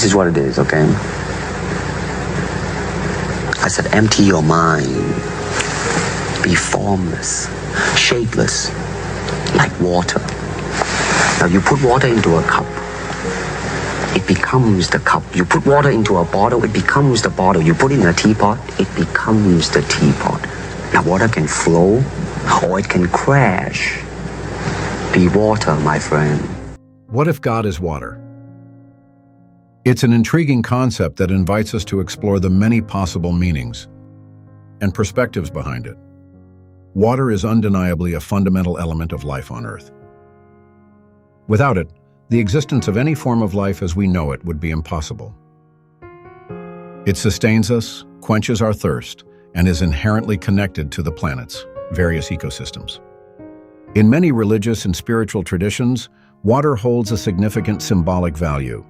is what it is, okay? I said, empty your mind. Be formless, shapeless, like water. Now you put water into a cup, it becomes the cup. You put water into a bottle, it becomes the bottle. You put it in a teapot, it becomes the teapot. Now water can flow or it can crash. Be water, my friend. What if God is water? It's an intriguing concept that invites us to explore the many possible meanings and perspectives behind it. Water is undeniably a fundamental element of life on Earth. Without it, the existence of any form of life as we know it would be impossible. It sustains us, quenches our thirst, and is inherently connected to the planet's various ecosystems. In many religious and spiritual traditions, water holds a significant symbolic value.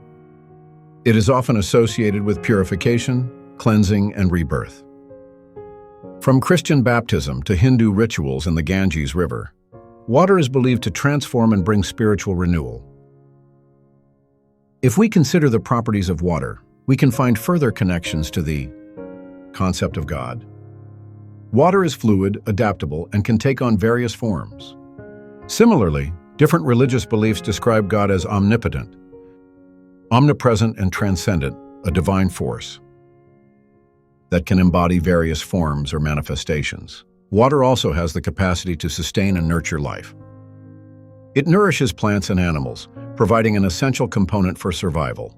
It is often associated with purification, cleansing, and rebirth. From Christian baptism to Hindu rituals in the Ganges River, water is believed to transform and bring spiritual renewal. If we consider the properties of water, we can find further connections to the concept of God. Water is fluid, adaptable, and can take on various forms. Similarly, different religious beliefs describe God as omnipotent, omnipresent and transcendent, a divine force that can embody various forms or manifestations. Water also has the capacity to sustain and nurture life. It nourishes plants and animals, providing an essential component for survival.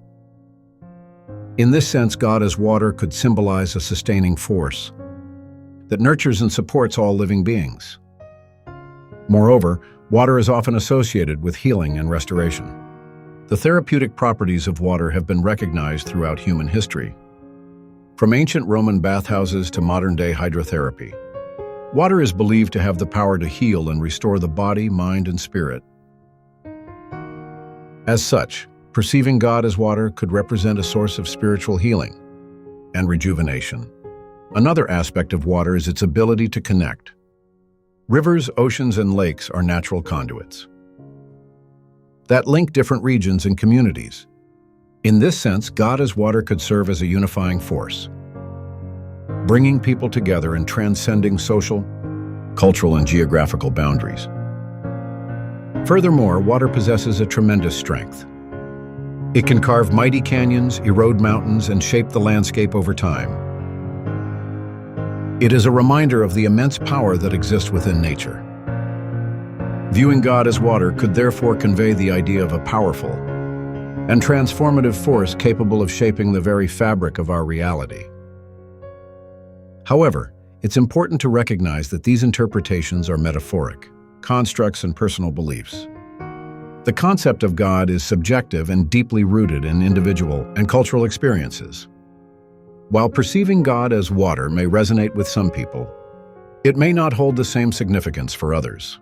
In this sense, God as water could symbolize a sustaining force that nurtures and supports all living beings. Moreover, water is often associated with healing and restoration. The therapeutic properties of water have been recognized throughout human history. From ancient Roman bathhouses to modern-day hydrotherapy, water is believed to have the power to heal and restore the body, mind, and spirit. As such, perceiving God as water could represent a source of spiritual healing and rejuvenation. Another aspect of water is its ability to connect. Rivers, oceans, and lakes are natural conduits that link different regions and communities. In this sense, God as water could serve as a unifying force, bringing people together and transcending social, cultural, and geographical boundaries. Furthermore, water possesses a tremendous strength. It can carve mighty canyons, erode mountains, and shape the landscape over time. It is a reminder of the immense power that exists within nature. Viewing God as water could therefore convey the idea of a powerful and transformative force capable of shaping the very fabric of our reality. However, it's important to recognize that these interpretations are metaphoric, constructs, and personal beliefs. The concept of God is subjective and deeply rooted in individual and cultural experiences. While perceiving God as water may resonate with some people, it may not hold the same significance for others.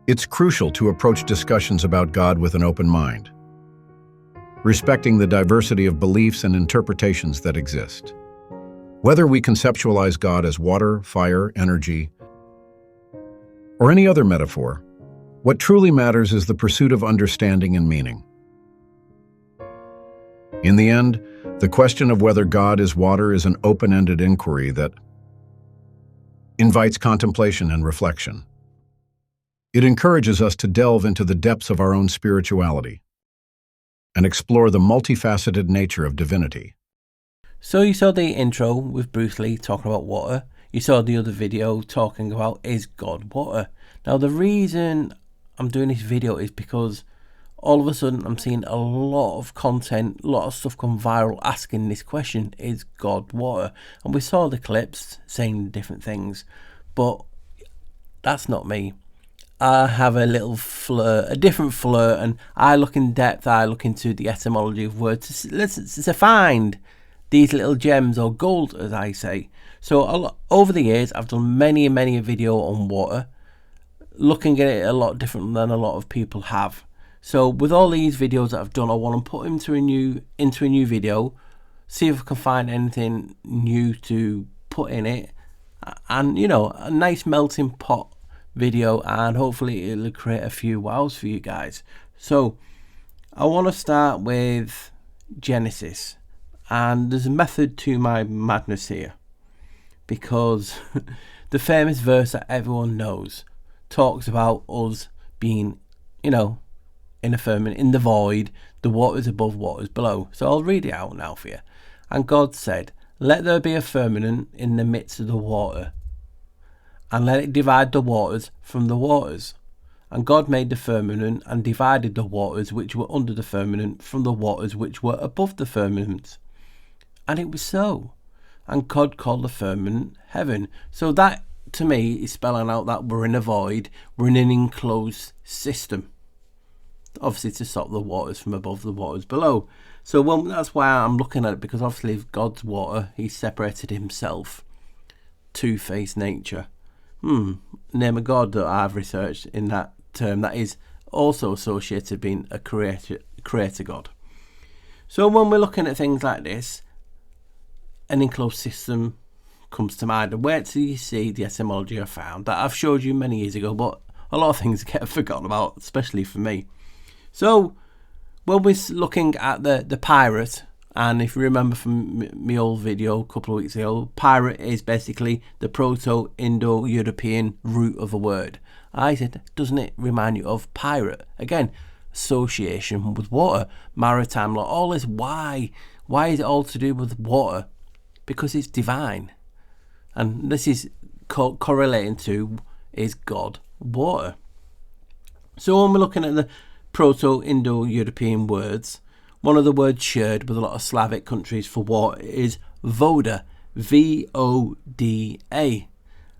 It's crucial to approach discussions about God with an open mind, respecting the diversity of beliefs and interpretations that exist. Whether we conceptualize God as water, fire, energy, or any other metaphor, what truly matters is the pursuit of understanding and meaning. In the end, the question of whether God is water is an open-ended inquiry that invites contemplation and reflection. It encourages us to delve into the depths of our own spirituality and explore the multifaceted nature of divinity. So you saw the intro with Bruce Lee talking about water. You saw the other video talking about, is God water? Now the reason I'm doing this video is because all of a sudden I'm seeing a lot of content, a lot of stuff come viral asking this question, is God water? And we saw the clips saying different things, but that's not me. I have a little flirt, a different flirt, and I look in depth, I look into the etymology of words to find these little gems, or gold as I say. So over the years I've done many a video on water, looking at it a lot different than a lot of people have. So with all these videos that I've done, I want to put into a new video, see if I can find anything new to put in it, and you know, a nice melting pot video, and hopefully it'll create a few wows for you guys. So I want to start with Genesis, and there's a method to my madness here, because the famous verse that everyone knows talks about us being, in a firmament, in the void, the waters above, waters below. So I'll read it out now for you. And God said, let there be a firmament in the midst of the water, and let it divide the waters from the waters. And God made the firmament and divided the waters which were under the firmament from the waters which were above the firmament. And it was so. And God called the firmament heaven. So that, to me, is spelling out that we're in a void, we're in an enclosed system. Obviously to stop the waters from above, the waters below. So that's why I'm looking at it, because obviously God's water, he separated himself. Two-faced nature. Name of God that I've researched in that term that is also associated with being a creator God. So when we're looking at things like this, an enclosed system comes to mind. And where do you see the etymology I found that I've showed you many years ago, but a lot of things get forgotten about, especially for me. So when we're looking at the pirate, and if you remember from my old video a couple of weeks ago, pirate is basically the Proto-Indo-European root of a word. I said, doesn't it remind you of pirate? Again, association with water, maritime law, all this. Why is it all to do with water? Because it's divine. And this is correlating to, is God water? So when we're looking at the Proto-Indo-European words, one of the words shared with a lot of Slavic countries for water is voda, V-O-D-A.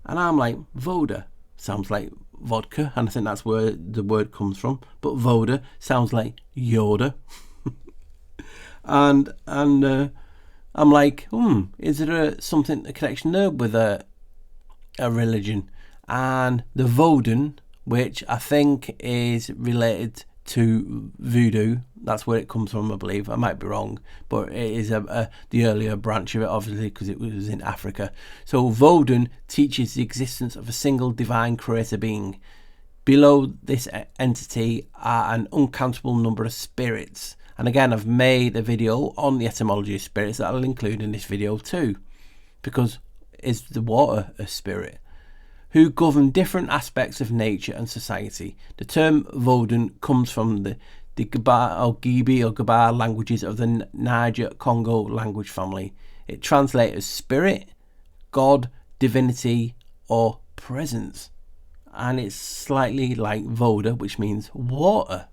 And I'm like, voda sounds like vodka, and I think that's where the word comes from. But voda sounds like Yoda. and I'm like, is there a connection there with a religion? And the Vodan, which I think is related to voodoo, that's where it comes from, I believe. I might be wrong, but it is the earlier branch of it, obviously, because it was in Africa. So Vodan teaches the existence of a single divine creator being. Below this entity are an uncountable number of spirits. And again, I've made a video on the etymology of spirits that I'll include in this video too, because is the water a spirit? Who govern different aspects of nature and society. The term Vodan comes from the Gabar or Gibi or Gabar languages of the Niger-Congo language family. It translates as spirit, God, divinity, or presence. And it's slightly like Voda, which means water.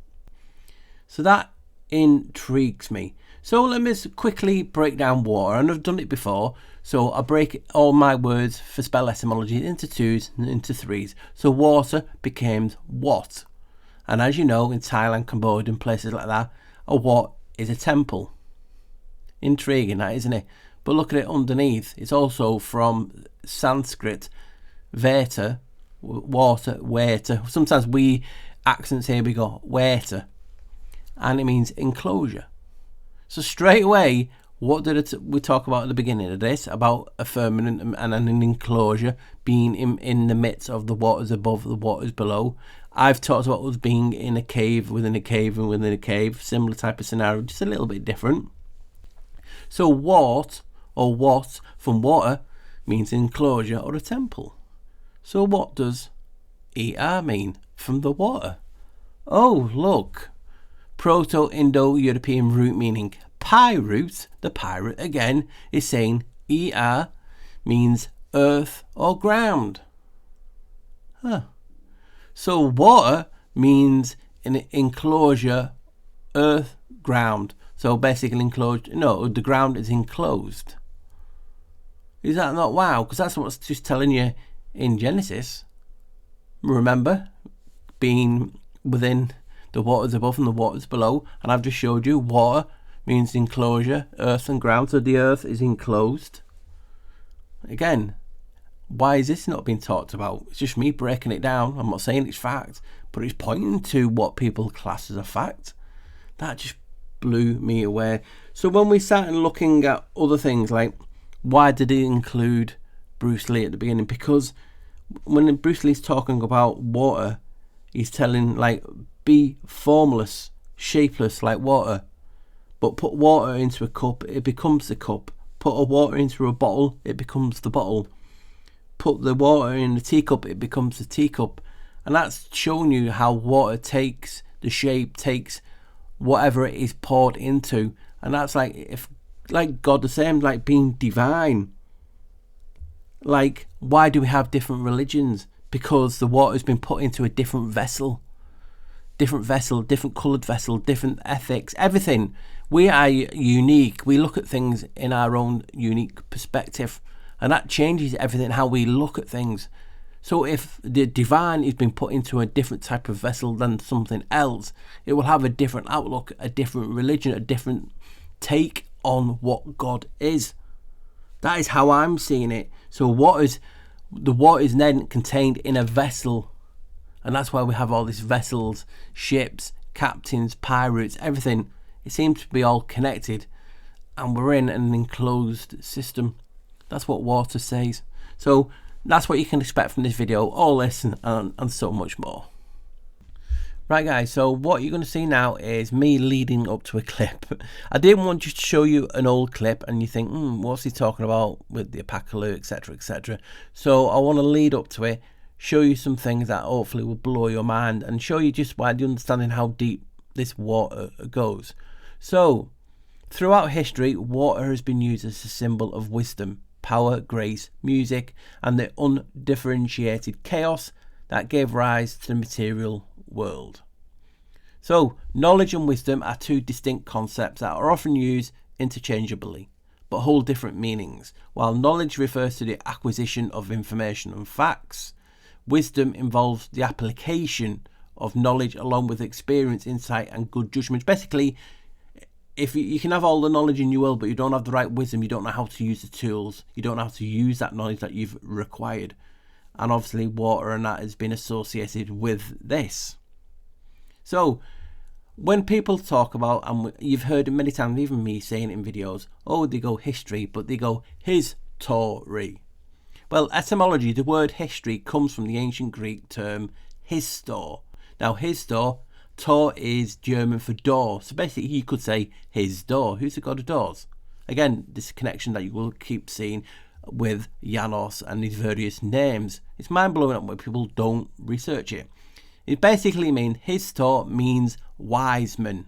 So that intrigues me. So let me quickly break down water, and I've done it before. So I break all my words for spell etymology into twos and into threes. So water becomes what. And as you know, in Thailand, Cambodia and places like that, a wat is a temple. Intriguing that, isn't it? But look at it underneath. It's also from Sanskrit, vata, water, water. Sometimes we accents here, we go water. And it means enclosure. So straight away, what did we talk about at the beginning of this? About a firmament and an enclosure being in the midst of the waters above, the waters below. I've talked about us being in a cave, within a cave, and within a cave. Similar type of scenario, just a little bit different. So what from water means enclosure or a temple. So what does ER mean from the water? Oh, look. Proto-Indo-European root meaning pirate. The pirate again is saying ER means earth or ground. So water means an enclosure, earth, ground. So basically enclosed, no, the ground is enclosed. Is that not wow? Because that's what's just telling you in Genesis. Remember, being within the waters above and the waters below. And I've just showed you water means enclosure, earth and ground. So the earth is enclosed. Again, why is this not being talked about? It's just me breaking it down. I'm not saying it's fact, but it's pointing to what people class as a fact. That just blew me away. So when we started looking at other things, like why did it include Bruce Lee at the beginning? Because when Bruce Lee's talking about water, he's telling, like, be formless, shapeless like water. But put water into a cup, it becomes the cup. Put a water into a bottle, it becomes the bottle. Put the water in a teacup, it becomes the teacup. And that's showing you how water takes the shape, takes whatever it is poured into. And that's like God the same, like being divine. Like, why do we have different religions? Because the water has been put into a different vessel, different coloured vessel, different ethics, everything. We are unique. We look at things in our own unique perspective, and that changes everything, how we look at things. So if the divine has been put into a different type of vessel than something else, it will have a different outlook, a different religion, a different take on what God is. That is how I'm seeing it. So the water is then contained in a vessel, and that's why we have all these vessels, ships, captains, pirates, everything. It seems to be all connected, and we're in an enclosed system. That's what water says. So that's what you can expect from this video, all this and so much more. Right guys, so what you're going to see now is me leading up to a clip. I didn't want just to show you an old clip and you think, what's he talking about with the Apocalypse, etc, etc. So I want to lead up to it, show you some things that hopefully will blow your mind and show you just why you're understanding how deep this water goes. So throughout history, water has been used as a symbol of wisdom, power, grace, music, and the undifferentiated chaos that gave rise to the material world. So knowledge and wisdom are two distinct concepts that are often used interchangeably but hold different meanings. While knowledge refers to the acquisition of information and facts, wisdom involves the application of knowledge along with experience, insight and good judgment. Basically, if you can have all the knowledge in your world but you don't have the right wisdom, you don't know how to use the tools, you don't know how to use that knowledge that you've required. And obviously water and that has been associated with this. So when people talk about, and you've heard it many times, even me saying it in videos, oh, they go history, but they go history. Well, etymology, the word history comes from the ancient Greek term histor. Now histor, tor is German for door. So basically you could say his door. Who's the god of doors? Again, this connection that you will keep seeing with Janus and his various names. It's mind-blowing when people don't research it. It basically means histor means wise man.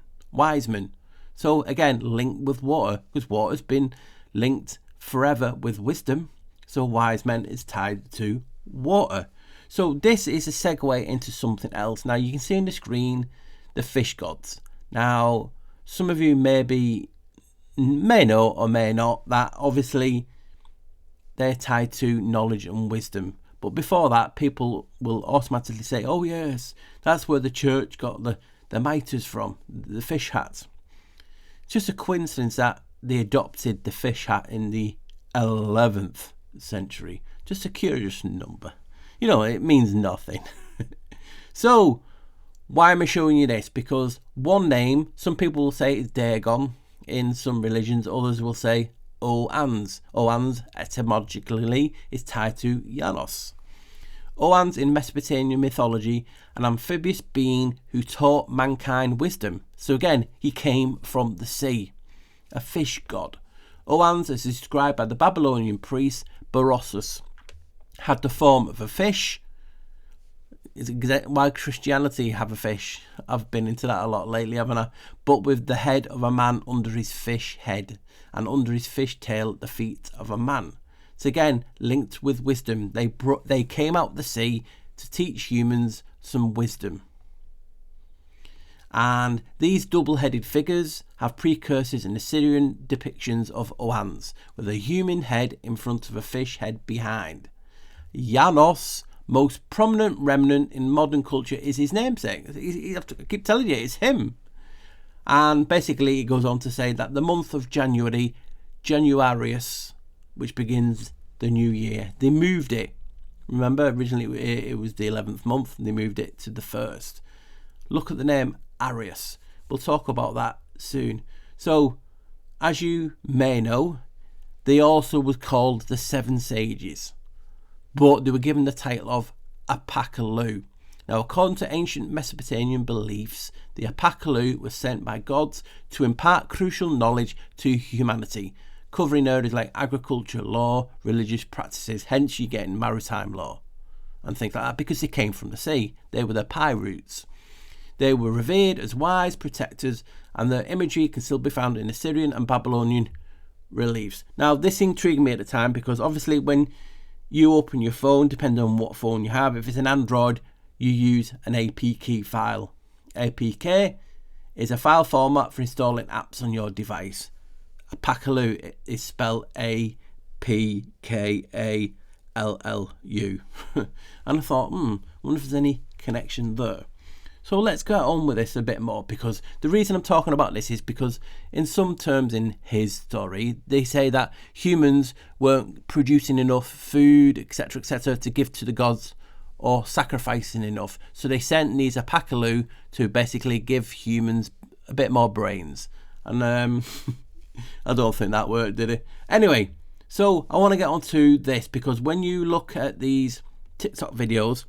So again, linked with water, because water's been linked forever with wisdom. So wise men is tied to water. So this is a segue into something else. Now you can see on the screen the fish gods. Now some of you may know or may not that obviously they're tied to knowledge and wisdom. But before that, people will automatically say, oh yes, that's where the church got the mitres from, the fish hats. It's just a coincidence that they adopted the fish hat in the 11th century. Just a curious number. You know, it means nothing. So, why am I showing you this? Because one name, some people will say it's Dagon in some religions, others will say Oans. Oans, etymologically, is tied to Janus. Oans in Mesopotamian mythology, an amphibious being who taught mankind wisdom. So again, he came from the sea, a fish god. Oans, as described by the Babylonian priest Berossus, had the form of a fish. Why Christianity have a fish? I've been into that a lot lately, haven't I? But with the head of a man under his fish head, and under his fish tail the feet of a man. So again, linked with wisdom. They came out the sea to teach humans some wisdom. And these double-headed figures have precursors in Assyrian depictions of Oans, with a human head in front of a fish head behind. Janus, most prominent remnant in modern culture, is his namesake. I keep telling you, it's him. And basically it goes on to say that the month of January, Januarius, which begins the new year, they moved it. Remember, originally it was the 11th month and they moved it to the 1st. Look at the name Arius. We'll talk about that soon. So, as you may know, they also was called the Seven Sages, but they were given the title of Apocalypse. Now, according to ancient Mesopotamian beliefs, the Apakalu was sent by gods to impart crucial knowledge to humanity, covering areas like agriculture, law, religious practices, hence you get in maritime law and things like that, because they came from the sea. They were the Pirates. They were revered as wise protectors, and their imagery can still be found in Assyrian and Babylonian reliefs. Now, this intrigued me at the time because obviously when you open your phone, depending on what phone you have, if it's an Android, you use an APK file. APK is a file format for installing apps on your device. Apakalu is spelled APKALLU. And I thought, wonder if there's any connection there. So let's go on with this a bit more, because the reason I'm talking about this is because in some terms in his story, they say that humans weren't producing enough food, etc., to give to the gods, or sacrificing enough. So they sent these Apakalu to basically give humans a bit more brains. And I don't think that worked, did it? Anyway, so I want to get on to this, because when you look at these TikTok videos,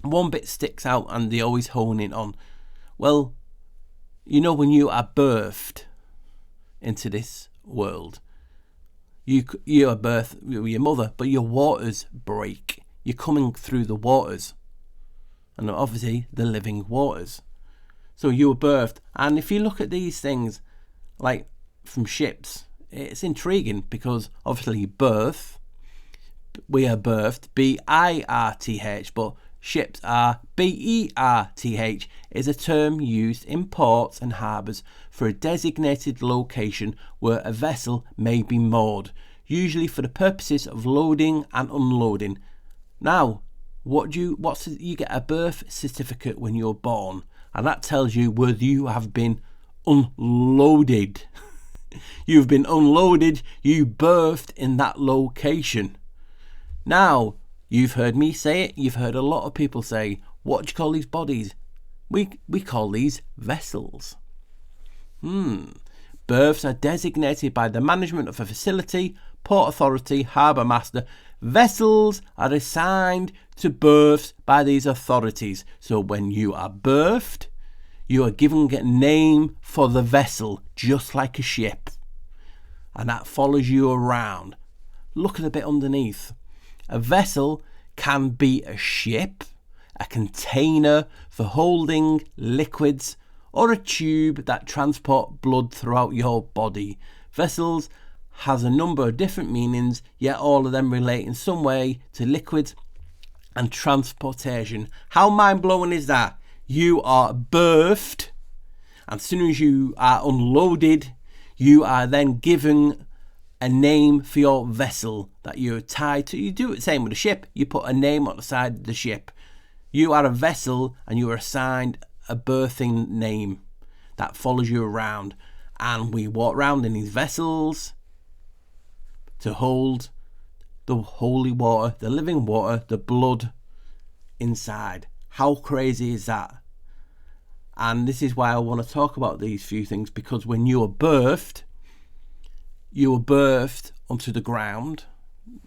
one bit sticks out and they always hone in on, well, you know, when you are birthed into this world, you are birthed with your mother, but your waters break. You're coming through the waters, and obviously the living waters. So you were birthed, and if you look at these things like from ships, it's intriguing because obviously birth, we are birthed, birth, but ships are berth, is a term used in ports and harbours for a designated location where a vessel may be moored, usually for the purposes of loading and unloading. Now, you get a birth certificate when you're born, and that tells you whether you have been unloaded. You've been unloaded, you birthed in that location. Now, you've heard me say it, you've heard a lot of people say, what do you call these bodies? We call these vessels. Berths are designated by the management of a facility, port authority, harbour master. Vessels are assigned to berths by these authorities. So when you are berthed, you are given a name for the vessel, just like a ship. And that follows you around. Look at a bit underneath. A vessel can be a ship, a container for holding liquids, or a tube that transport blood throughout your body. Vessels has a number of different meanings, yet all of them relate in some way to liquids and transportation. How mind-blowing is that? You are birthed, and as soon as you are unloaded, you are then given a name for your vessel that you're tied to. You do it the same with a ship. You put a name on the side of the ship. You are a vessel, and you are assigned a birthing name that follows you around. And we walk around in these vessels to hold the holy water, the living water, the blood inside. How crazy is that? And this is why I want to talk about these few things, because when you are birthed onto the ground,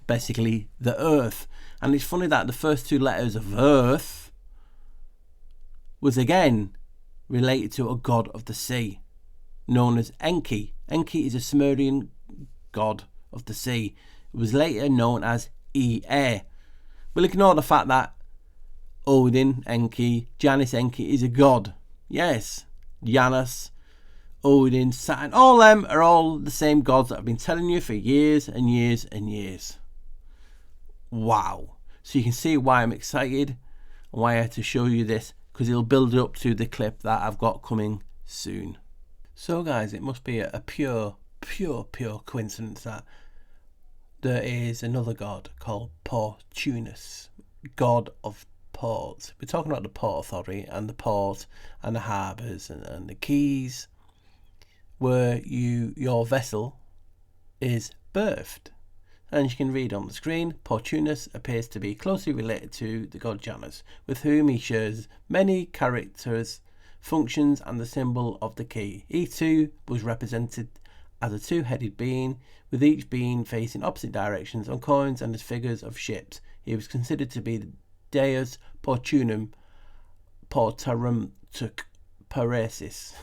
basically the earth. And it's funny that the first two letters of earth was again related to a god of the sea, known as Enki. Enki is a Sumerian god of the sea. It was later known as Ea. We'll ignore the fact that Odin, Enki, Janus, Enki is a god. Yes, Janus, Odin, Saturn, all them are all the same gods that I've been telling you for years and years and years. Wow. So you can see why I'm excited and why I had to show you this, because it'll build up to the clip that I've got coming soon. So guys, it must be a pure coincidence that there is another god called Portunus, god of ports. We're talking about the port authority and the port and the harbours and the quays where your vessel is birthed. And you can read on the screen, Portunus appears to be closely related to the god Janus, with whom he shares many characters, functions and the symbol of the key. He too was represented as a two-headed being, with each being facing opposite directions on coins and as figures of ships. He was considered to be the Deus Portunum portarantic parasis.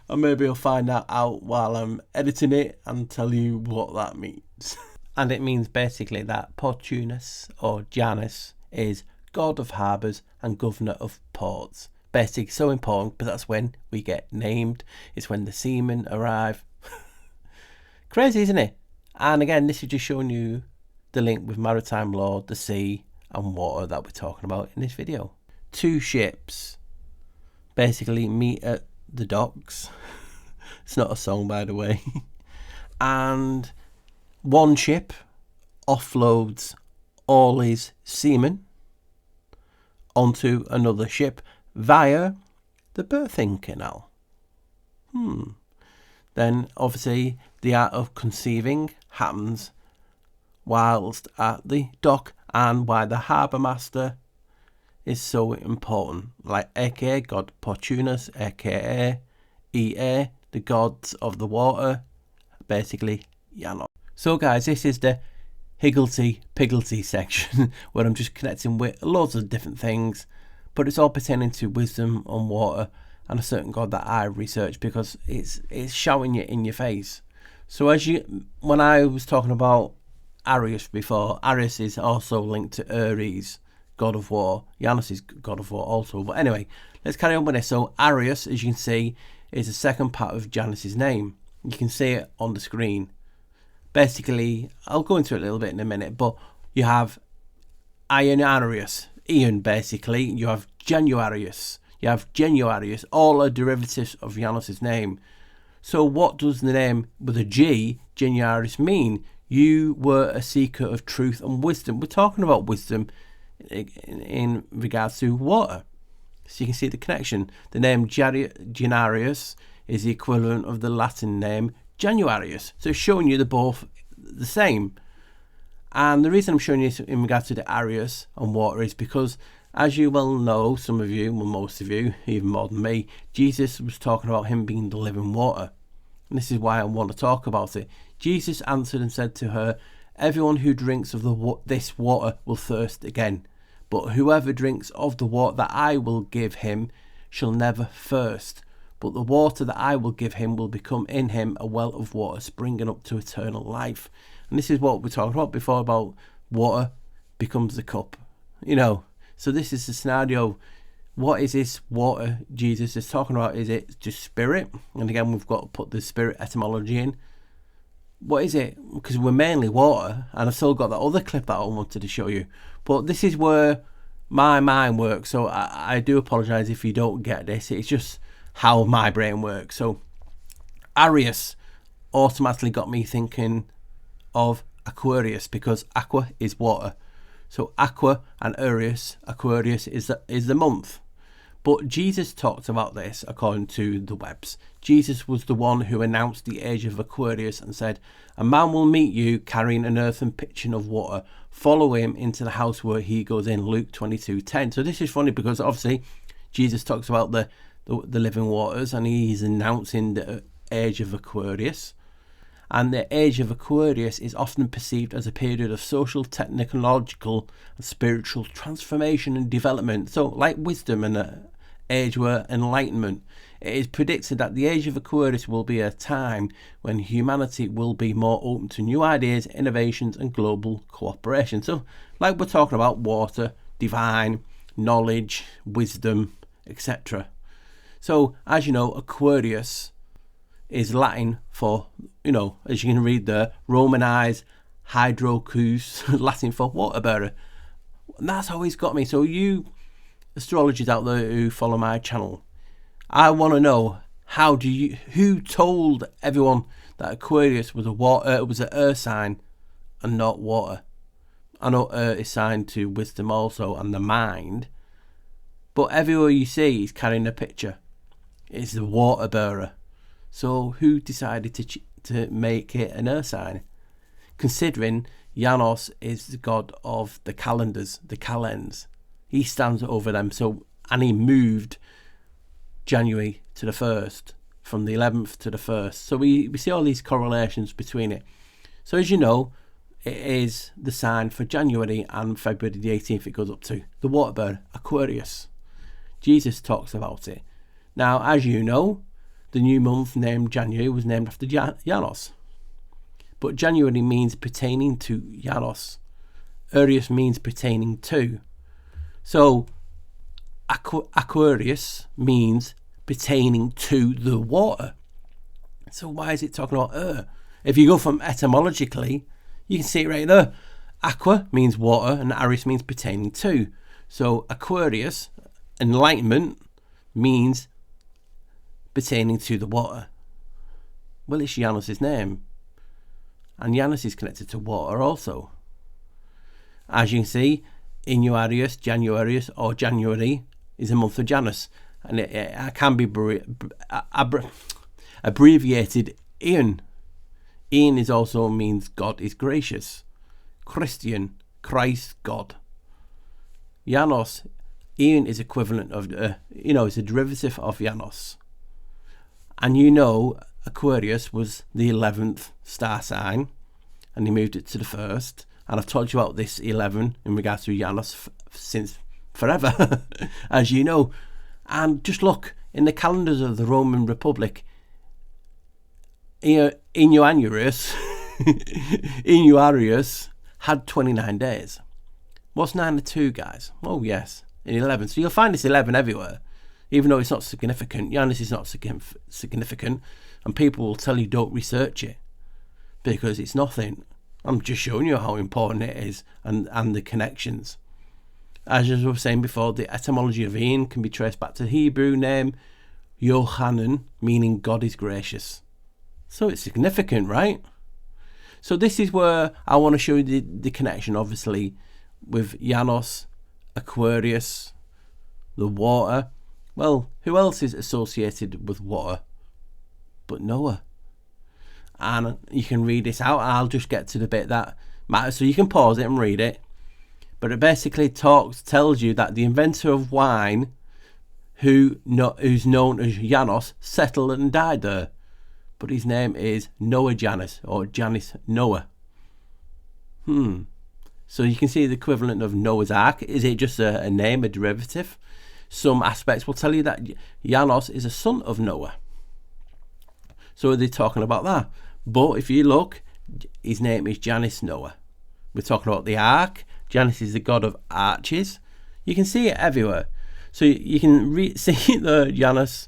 And maybe I'll find that out while I'm editing it and tell you what that means. And it means basically that Portunus or Janus is god of harbours and governor of ports. Basically so important, but that's when we get named. It's when the seamen arrive. Crazy, isn't it? And again, this is just showing you the link with maritime law, the sea and water that we're talking about in this video. Two ships basically meet at the docks. It's not a song, by the way. And one ship offloads all his seamen onto another ship via the birthing canal. Then obviously the art of conceiving happens whilst at the dock, and why the harbour master is so important, like aka god Portunus, aka EA, the gods of the water, basically Janus. So guys, this is the higgledy-piggledy section where I'm just connecting with loads of different things, but it's all pertaining to wisdom on water and a certain god that I researched, because it's shouting you in your face. So when I was talking about Arius before, Arius is also linked to Ares, god of war. Janus is god of war also. But anyway, let's carry on with this. So Arius, as you can see, is the second part of Janus's name. You can see it on the screen. Basically, I'll go into it a little bit in a minute, but you have Arius, Ian basically. You have Januarius. You have Genuarius. All are derivatives of Janus's name. So what does the name with a G, Januarius, mean? You were a seeker of truth and wisdom. We're talking about wisdom in regards to water. So you can see the connection. The name Janarius is the equivalent of the Latin name Januarius. So it's showing you they're both the same. And the reason I'm showing you this in regards to the Arius and water is because, as you well know, some of you, well most of you, even more than me, Jesus was talking about him being the living water. And this is why I want to talk about it. Jesus answered and said to her, "Everyone who drinks of this water will thirst again. But whoever drinks of the water that I will give him shall never thirst. But the water that I will give him will become in him a well of water springing up to eternal life." And this is what we talked about before, about water becomes the cup. You know, so this is the scenario. What is this water Jesus is talking about? Is it just spirit? And again, we've got to put the spirit etymology in. What is it? Because we're mainly water, and I've still got that other clip that I wanted to show you. But this is where my mind works, so I do apologise if you don't get this. It's just how my brain works. So Arius automatically got me thinking of Aquarius, because aqua is water. So aqua and Aquarius is the month. But Jesus talked about this according to the webs. Jesus was the one who announced the age of Aquarius and said, "A man will meet you carrying an earthen pitcher of water. Follow him into the house where he goes in." Luke 22:10. So this is funny because obviously Jesus talks about the living waters, and he's announcing the age of Aquarius. And the age of Aquarius is often perceived as a period of social, technological and spiritual transformation and development. So like wisdom and age where enlightenment. It is predicted that the age of Aquarius will be a time when humanity will be more open to new ideas, innovations and global cooperation. So like we're talking about water, divine, knowledge, wisdom, etc. So as you know, Aquarius is Latin for, you know, as you can read there, Romanized hydrocus, Latin for water bearer. And that's always got me. So you astrologers out there who follow my channel, I want to know, who told everyone that Aquarius was an earth sign and not water? I know earth is signed to wisdom also and the mind, but everywhere you see he's carrying a picture. It's the water bearer. So who decided to make it an earth sign? Considering Janus is the god of the calendars, the calends. He stands over them. So, and he moved January to the 1st, from the 11th to the 1st. So we see all these correlations between it. So as you know, it is the sign for January, and February the 18th it goes up to the water bird, Aquarius. Jesus talks about it. Now, as you know, the new month named January was named after Janus. But January means pertaining to Janus. Arius means pertaining to. So Aquarius means pertaining to the water. So why is it talking about If you go from etymologically, you can see it right there. Aqua means water and Arius means pertaining to. So Aquarius, enlightenment, means pertaining to the water. Well, it's Janus' name. And Janus is connected to water also. As you can see, Inuarius, Januarius, or January is a month of Janus. And it can be abbreviated Ian. Ian is also means God is gracious. Christian, Christ, God. Janus, Ian is equivalent of, it's a derivative of Janus. And Aquarius was the 11th star sign, and he moved it to the 1st. And I've told you about this 11 in regards to Janus since forever, as you know. And just look, in the calendars of the Roman Republic, Inuarius had 29 days. What's 9 to 2, guys? Oh, yes, in 11. So you'll find this 11 everywhere, even though it's not significant. Janus is not significant, and people will tell you don't research it because it's nothing. I'm just showing you how important it is and the connections. As I was saying before, the etymology of Ian can be traced back to the Hebrew name Yochanan, meaning God is gracious. So it's significant, right? So this is where I want to show you the connection, obviously, with Janus, Aquarius, the water. Well, who else is associated with water but Noah? And you can read this out. I'll just get to the bit that matters, so you can pause it and read it. But it basically tells you that the inventor of wine, who's known as Janus, settled and died there. But his name is Noah Janus, or Janus Noah. So you can see the equivalent of Noah's Ark. Is it just a name, a derivative? Some aspects will tell you that Janus is a son of Noah. So they're talking about that. But if you look, his name is Janus Noah. We're talking about the ark. Janus is the god of arches. You can see it everywhere. So you can see the Janus,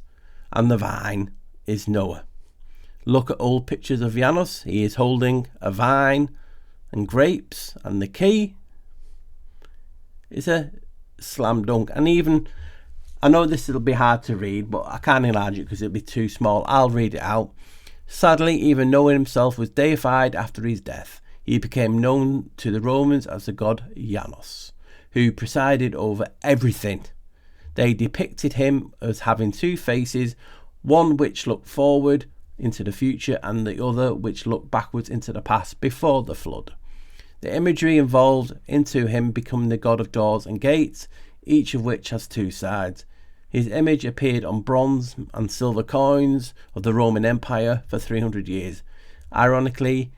and the vine is Noah. Look at old pictures of Janus. He is holding a vine and grapes, and the key is a slam dunk. And even, I know this will be hard to read, but I can't enlarge it because it'll be too small. I'll read it out. Sadly, even Noah himself was deified after his death. He became known to the Romans as the god Janus, who presided over everything. They depicted him as having two faces, one which looked forward into the future and the other which looked backwards into the past before the flood. The imagery involved into him becoming the god of doors and gates, each of which has two sides. His image appeared on bronze and silver coins of the Roman Empire for 300 years. Ironically,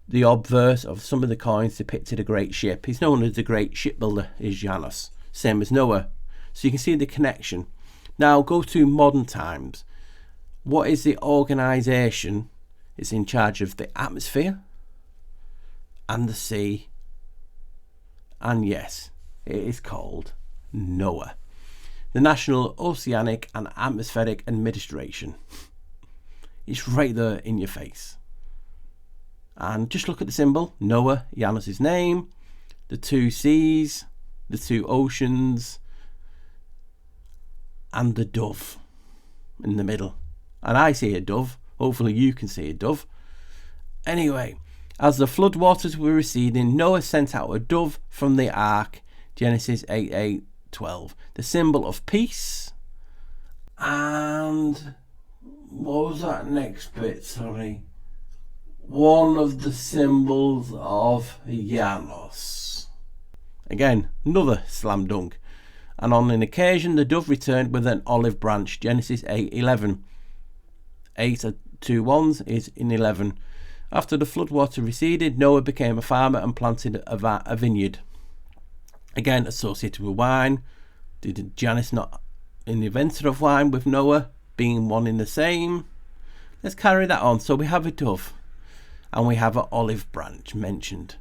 the obverse of some of the coins depicted a great ship. He's known as the great shipbuilder, is Janus, same as Noah. So you can see the connection. Now go to modern times. What is the organisation? It's in charge of the atmosphere and the sea. And yes, it is called NOAA. The National Oceanic and Atmospheric Administration. It's right there in your face. And just look at the symbol. Noah, Janus' name, the two seas, the two oceans, and the dove in the middle. And I see a dove. Hopefully you can see a dove. Anyway, as the floodwaters were receding, Noah sent out a dove from the ark. Genesis 8:12. The symbol of peace. And what was that next bit? Sorry. One of the symbols of Janus. Again, another slam dunk. And on an occasion, the dove returned with an olive branch. Genesis 8:11. 8 of 2 ones is in 11. After the floodwater receded, Noah became a farmer and planted a vineyard. Again, associated with wine. Did Janus not in the inventor of wine with Noah being one in the same. Let's carry that on. So we have a dove and we have an olive branch mentioned.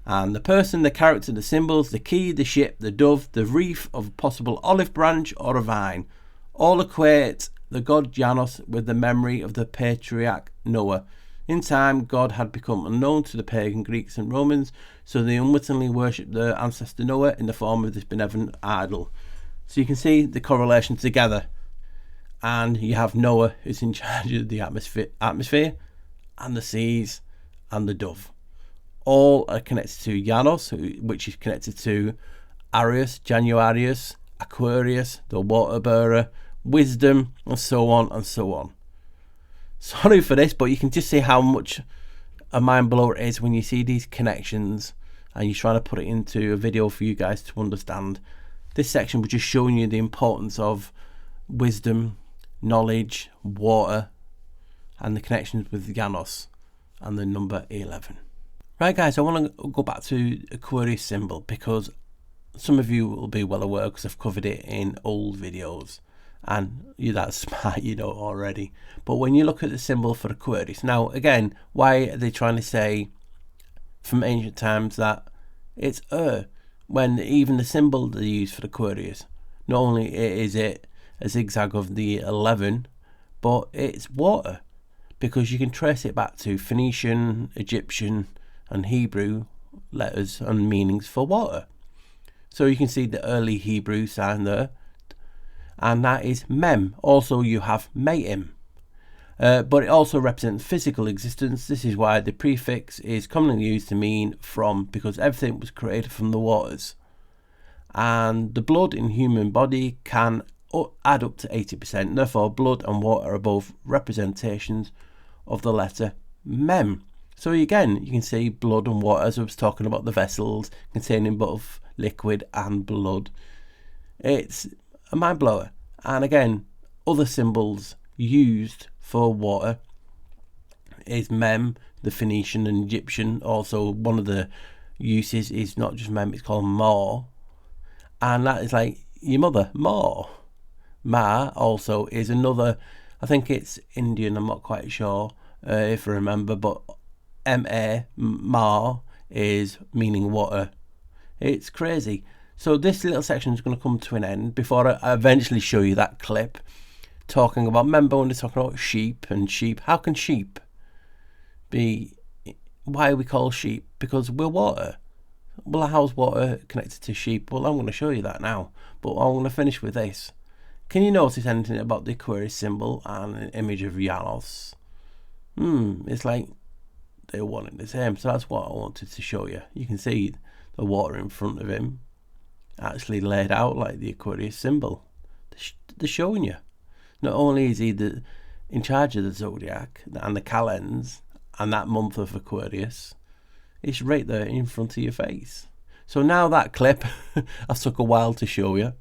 And the person, the character, the symbols, the key, the ship, the dove, the wreath of a possible olive branch or a vine, all equate the god Janus with the memory of the patriarch Noah. In time, God had become unknown to the pagan Greeks and Romans, so they unwittingly worshipped their ancestor Noah in the form of this benevolent idol. So you can see the correlation together. And you have Noah, who's in charge of the atmosphere and the seas and the dove. All are connected to Janus, which is connected to Janus, Aquarius, the water bearer, wisdom, and so on and so on. Sorry for this, but you can just see how much a mind blower it is when you see these connections and you're trying to put it into a video for you guys to understand. This section was just showing you the importance of wisdom, knowledge, water, and the connections with Janus and the number 11. Right guys, I want to go back to Aquarius symbol because some of you will be well aware because I've covered it in old videos and you're that smart, you know already. But when you look at the symbol for Aquarius, now again, why are they trying to say from ancient times that it's when even the symbol they use for Aquarius, not only is it a zigzag of the 11, but it's water, because you can trace it back to Phoenician, Egyptian and Hebrew letters and meanings for water. So you can see the early Hebrew sign there, and that is mem. Also you have meim, but it also represents physical existence. This is why the prefix is commonly used to mean from, because everything was created from the waters. And the blood in human body can add up to 80%. Therefore blood and water are both representations of the letter mem. So again, you can see blood and water, as I was talking about the vessels containing both liquid and blood. It's a mind blower. And again, other symbols used for water is mem, the Phoenician and Egyptian. Also, one of the uses is not just mem, it's called ma. And that is like your mother, ma. Ma also is another, I think it's Indian, I'm not quite sure if I remember, but ma is meaning water. It's crazy. So this little section is going to come to an end before I eventually show you that clip talking about, remember when they're talking about sheep and sheep, how can sheep be, why are we called sheep? Because we're water. Well, how's water connected to sheep? Well, I'm going to show you that now, but I'm going to finish with this. Can you notice anything about the Aquarius symbol and an image of Janus? It's like they're one and the same. So that's what I wanted to show you. You can see the water in front of him actually laid out like the Aquarius symbol. They're showing you. Not only is he in charge of the zodiac and the calends and that month of Aquarius, it's right there in front of your face. So now that clip I took a while to show you,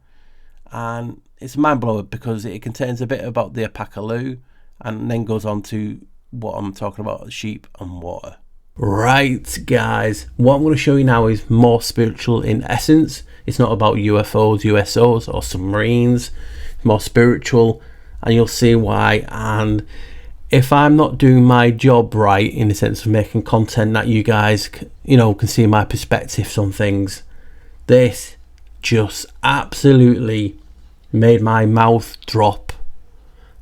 and it's mind blowing because it contains a bit about the Apakalu and then goes on to what I'm talking about, sheep and water. Right guys, what I'm going to show you now is more spiritual in essence. It's not about UFOs, USOs or submarines. It's more spiritual, and you'll see why. And if I'm not doing my job right in the sense of making content that you guys can see my perspectives on things, this just absolutely made my mouth drop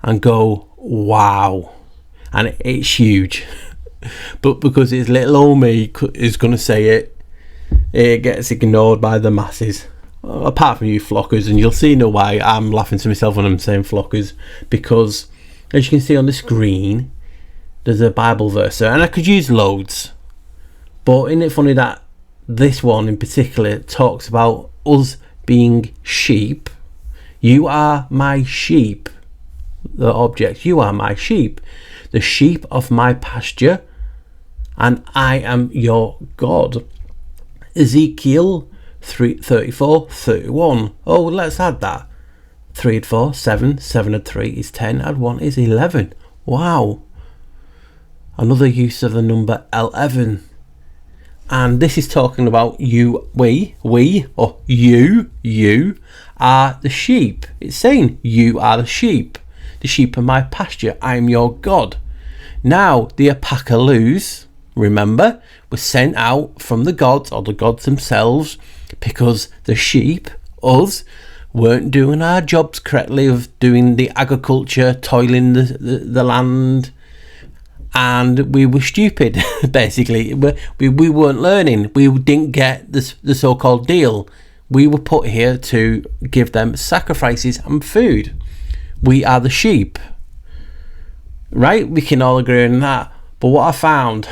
and go wow. And it's huge. But because it's little old me is going to say it, it gets ignored by the masses. Apart from you flockers, and you'll see why I'm laughing to myself when I'm saying flockers, because as you can see on the screen, there's a Bible verse there, and I could use loads. But isn't it funny that this one in particular talks about us being sheep? You are my sheep. The object, you are my sheep, the sheep of my pasture, and I am your God. Ezekiel 34:31. Oh, let's add that. 3 and 4, 7, 7 and 3 is 10, and 1 is 11. Wow. Another use of the number 11. And this is talking about we, or you are the sheep. It's saying you are the sheep of my pasture. I am your God. Now, the Apocalypse, remember, was sent out from the gods, or the gods themselves, because the sheep, us, weren't doing our jobs correctly of doing the agriculture, toiling the land, and we were stupid, basically. We weren't learning. We didn't get the so-called deal. We were put here to give them sacrifices and food. We are the sheep. Right? We can all agree on that. But what I found,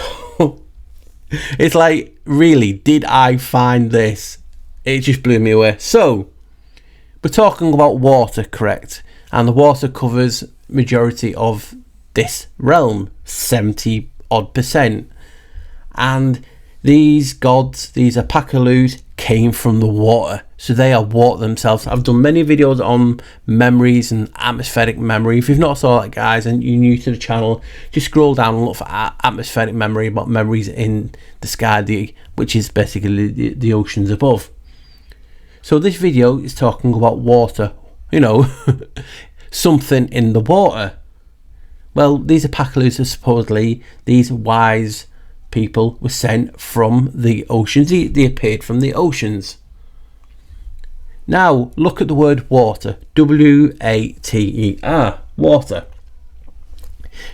it's like, really, did I find this? It just blew me away. So, we're talking about water, correct? And the water covers majority of this realm, 70 odd %. And these gods, these Apocalypse, came from the water. So they are water themselves. I've done many videos on memories and atmospheric memory. If you've not saw that, guys, and you're new to the channel, just scroll down and look for atmospheric memory, about memories in the sky, which is basically the oceans above. So this video is talking about water, something in the water. Well, these Apocalypse are supposedly these wise people were sent from the oceans. They appeared from the oceans. Now, look at the word water. W-A-T-E-R. Water.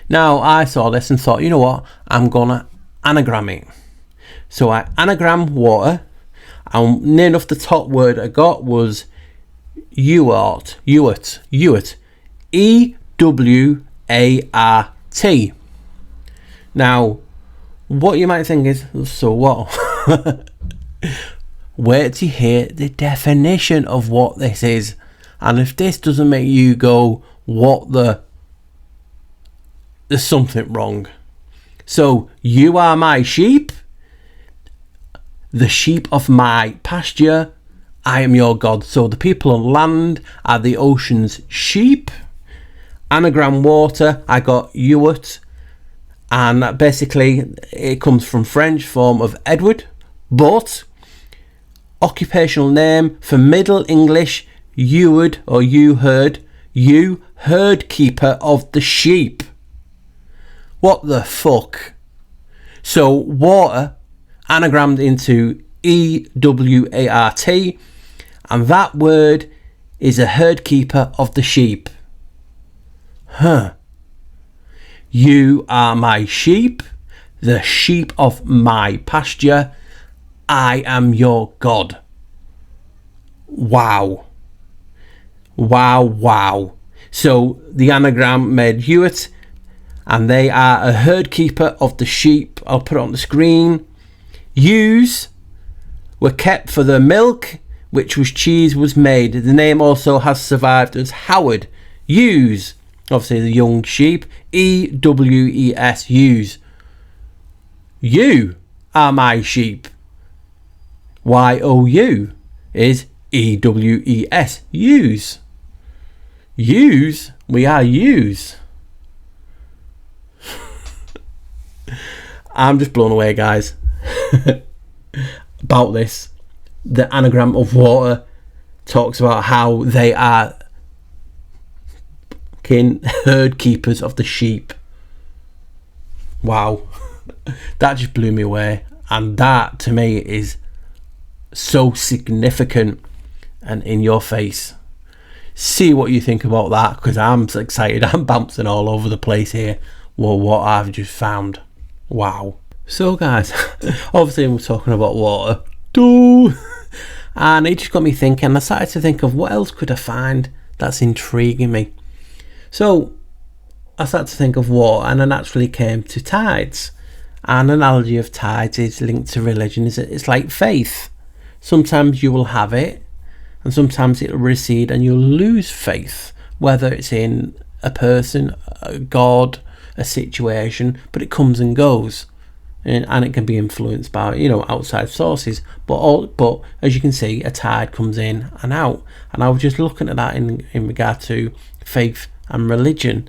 Now, I saw this and thought, you know what? I'm going to anagram it. So I anagram water. And near enough the top word I got was Ewart. E-W-A-R-T. Now, what you might think is, so what? Wait till you hear the definition of what this is. And if this doesn't make you go, there's something wrong. So, you are my sheep, the sheep of my pasture, I am your God. So the people on land are the ocean's sheep. Anagram water, I got Ewart, and basically it comes from French form of Edward, but occupational name for Middle English, Eward or herd keeper of the sheep. What the fuck? So water anagrammed into E-W-A-R-T, and that word is a herd keeper of the sheep. You are my sheep, the sheep of my pasture. I am your God. Wow. So the anagram made Ewart, and they are a herd keeper of the sheep. I'll put it on the screen. Ewes were kept for their milk, which was cheese was made. The name also has survived as Howard. Ewes, obviously the young sheep. E-W-E-S, ewes. You are my sheep. Y-O-U is E-W-E-S, ewes. Ewes, we are ewes. I'm just blown away, guys. About this. The anagram of water talks about how they are herd keepers of the sheep. Wow. That just blew me away, and that to me is so significant and in your face. See what you think about that, because I'm so excited. I'm bouncing all over the place here. Well, what I've just found. Wow. So guys, obviously we're talking about water, and it just got me thinking. I started to think of what else could I find that's intriguing me. So I started to think of water, and I naturally came to tides. An analogy of tides is linked to religion. It's like faith. Sometimes you will have it, and sometimes it will recede and you'll lose faith, whether it's in a person, a god, a situation, but it comes and goes. And it can be influenced by outside sources, but as you can see, a tide comes in and out. And I was just looking at that in regard to faith and religion,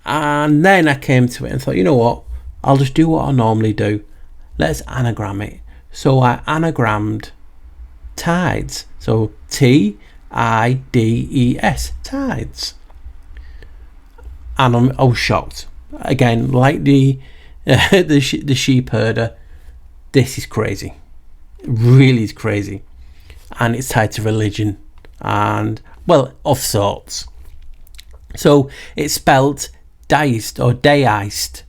and then I came to it and thought, you know what, I'll just do what I normally do. Let's anagram it. So I anagrammed tides. So Tides, tides. And I was shocked. Again, like the sheep herder, this is crazy. It really is crazy. And it's tied to religion and, well, of sorts. So it's spelt deist or deist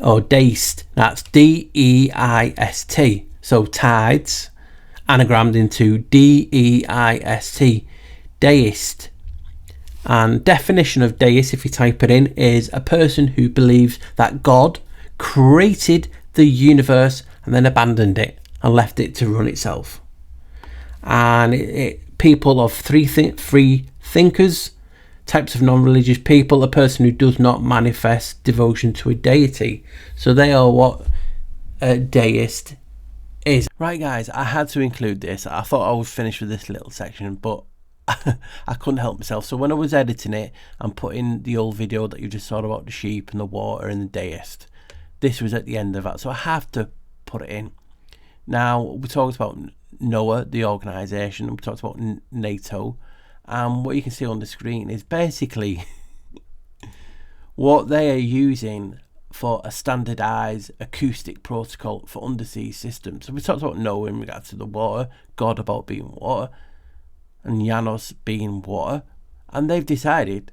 or deist. That's D-E-I-S-T. So tides anagrammed into D-E-I-S-T, deist. And definition of deist, if you type it in, is a person who believes that God created the universe and then abandoned it and left it to run itself. And people of three thinkers, types of non-religious people, a person who does not manifest devotion to a deity. So they are what a deist is. Right guys, I had to include this. I thought I would finish with this little section, but I couldn't help myself. So when I was editing it and putting the old video that you just saw about the sheep and the water and the deist, this was at the end of that, so I have to put it in. Now we talked about NOAA, the organisation, and we talked about NATO, and what you can see on the screen is basically what they are using for a standardised acoustic protocol for undersea systems. So we talked about NOAA in regards to the water, God about being water, and Janus being water, and they've decided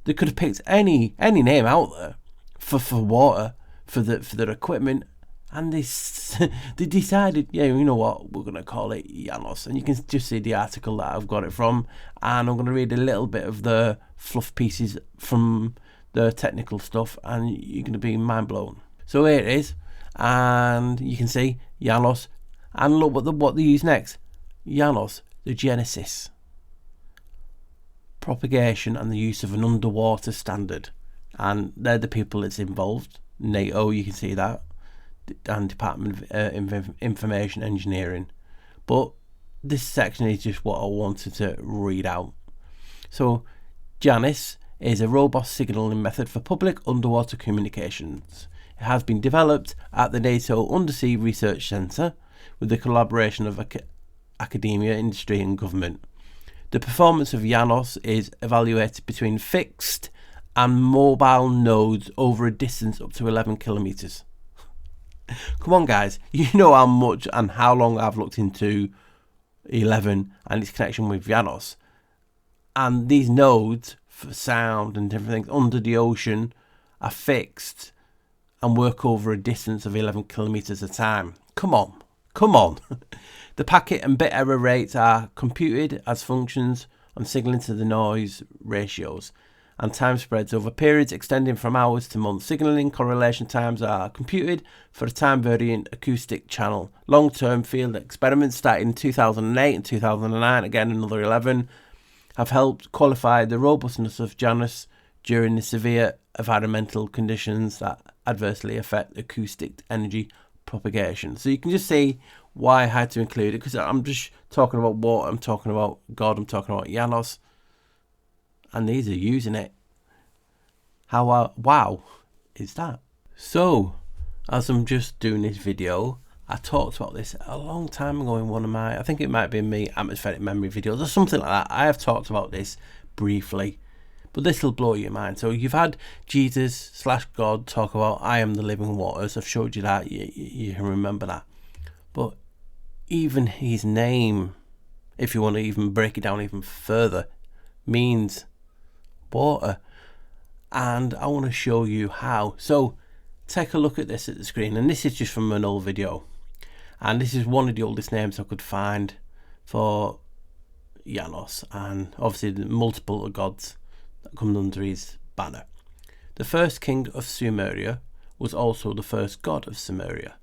they could have picked any name out there for water for their equipment, and they decided, yeah, you know what, we're gonna call it Janus. And you can just see the article that I've got it from, and I'm gonna read a little bit of the fluff pieces from the technical stuff, and you're gonna be mind blown. So here it is, and you can see Janus, and look what they use next. Janus, the Genesis, propagation and the use of an underwater standard, and they're the people that's involved. NATO, you can see that, and Department of Information Engineering. But this section is just what I wanted to read out. So Janus is a robust signalling method for public underwater communications. It has been developed at the NATO Undersea Research Centre with the collaboration of academia, industry and government. The performance of Janus is evaluated between fixed and mobile nodes over a distance up to 11 kilometers. Come on guys, you know how much and how long I've looked into 11 and its connection with Janus, and these nodes for sound and different things under the ocean are fixed and work over a distance of 11 kilometers at a time. Come on. The packet and bit error rates are computed as functions on signaling to the noise ratios, and time spreads over periods extending from hours to months. Signaling correlation times are computed for a time varying acoustic channel. Long-term field experiments starting in 2008 and 2009, again another 11, have helped qualify the robustness of Janus during the severe environmental conditions that adversely affect acoustic energy propagation. So you can just see why I had to include it, because I'm just talking about water, I'm talking about God, I'm talking about Janus, and these are using it. How wow is that? So as I'm just doing this video, I talked about this a long time ago in one of my, I think it might be me atmospheric memory videos or something like that. I have talked about this briefly, but this will blow your mind. So you've had Jesus / God talk about I am the living waters. I've showed you that, you can remember that. But even his name, if you want to even break it down even further, means water. And I want to show you how. So take a look at this at the screen, and this is just from an old video, and this is one of the oldest names I could find for Janus, and obviously the multiple gods that come under his banner. The first king of Sumeria was also the first god of Sumeria.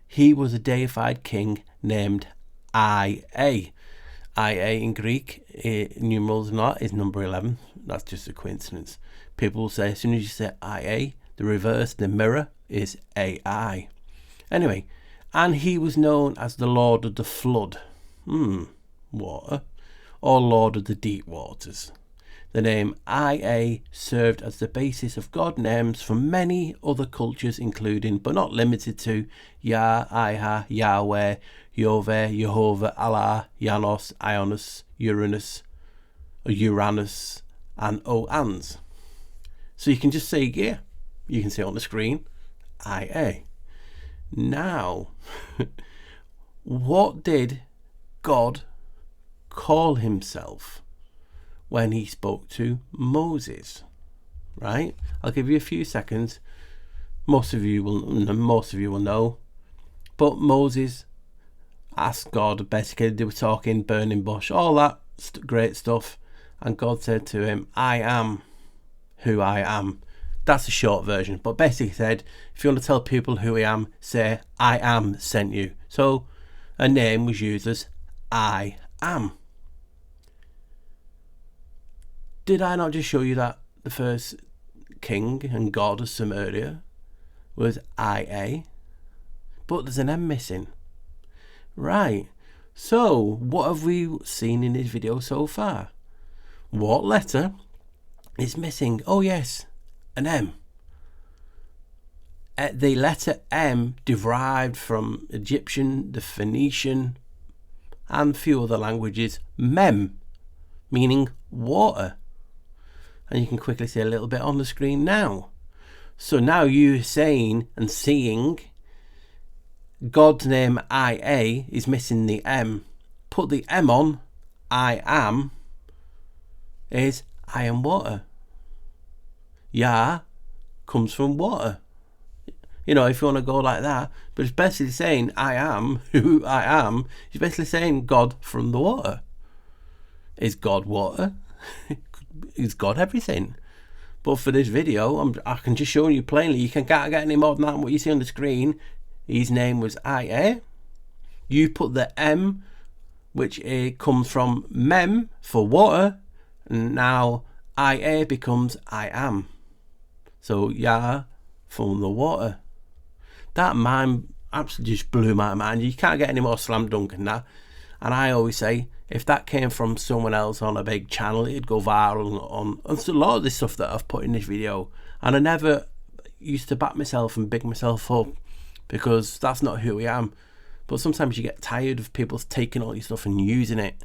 He was a deified king named Ia. Ia in Greek, numerals and that is number 11. That's just a coincidence. People will say as soon as you say Ia, the reverse, the mirror, is AI. Anyway, and he was known as the Lord of the Flood, water, or Lord of the Deep Waters. The name IA served as the basis of god names for many other cultures, including but not limited to Yah, Iha, Yahweh, Yoveh, Jehovah, Allah, Janus, Ionis, Uranus, and Oans. So you can just say, yeah, you can see on the screen, IA. Now, what did God call himself when he spoke to Moses? Right? I'll give you a few seconds. Most of you will know. But Moses asked God, basically they were talking, burning bush, all that great stuff, and God said to him, I am who I am. That's a short version, but basically said, if you want to tell people who I am, say I am sent you. So a name was used as I am. Did I not just show you that the first king and god of Sumeria was IA? But there's an M missing. Right, so what have we seen in this video so far? What letter is missing? Oh yes, an M. The letter M derived from Egyptian, the Phoenician, and a few other languages, mem, meaning water. And you can quickly see a little bit on the screen now. So now you're saying and seeing God's name IA is missing the M. Put the M on, I am, is I am water. Yah comes from water. You know, if you want to go like that. But it's basically saying I am who I am. It's basically saying God from the water. Is God water? Is God everything? But for this video, I can just show you plainly. You can't get any more than that. What you see on the screen, his name was IA. You put the M, which comes from mem for water, and now IA becomes I am. So Yah from the water. That mind absolutely just blew my mind. You can't get any more slam dunk than that. And I always say, if that came from someone else on a big channel, it'd go viral on a lot of this stuff that I've put in this video. And I never used to back myself and big myself up, because that's not who I am. But sometimes you get tired of people taking all your stuff and using it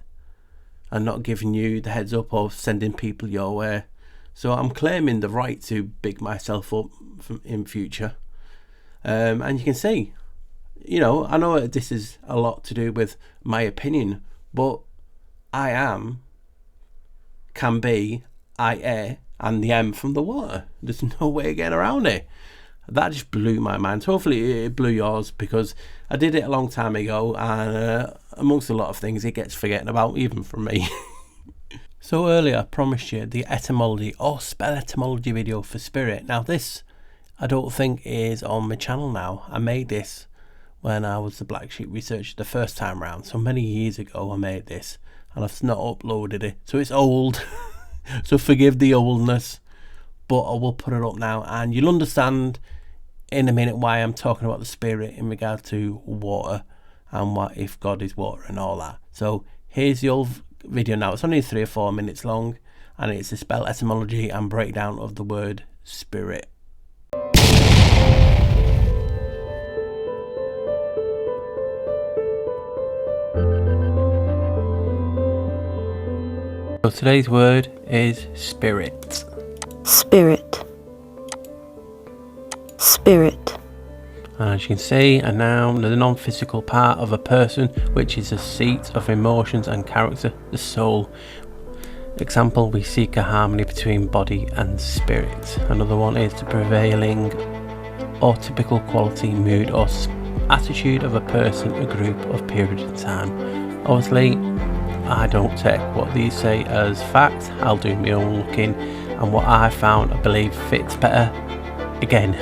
and not giving you the heads up or sending people your way. So I'm claiming the right to big myself up in future. And you can see, you know, I know this is a lot to do with my opinion, but I am can be IA and the M from the water. There's no way of getting around it. That just blew my mind. Hopefully it blew yours, because I did it a long time ago, and amongst a lot of things it gets forgotten about, even from me. So earlier I promised you the etymology or spell etymology video for spirit. Now this I don't think is on my channel now. I made this when I was the Black Sheep researcher the first time round, so many years ago I made this, and I've not uploaded it, so it's old. So forgive the oldness, but I will put it up now, and you'll understand in a minute why I'm talking about the spirit in regard to water and what if God is water and all that. So here's the old video now. It's only 3 or 4 minutes long, and it's a spell etymology and breakdown of the word spirit. So today's word is spirit. Spirit. Spirit. And as you can see, a noun, the non-physical part of a person, which is a seat of emotions and character, the soul. Example, we seek a harmony between body and spirit. Another one is the prevailing or typical quality, mood or attitude of a person, a group of period of time. Obviously, I don't take what these say as fact. I'll do my own looking, and what I found I believe fits better again.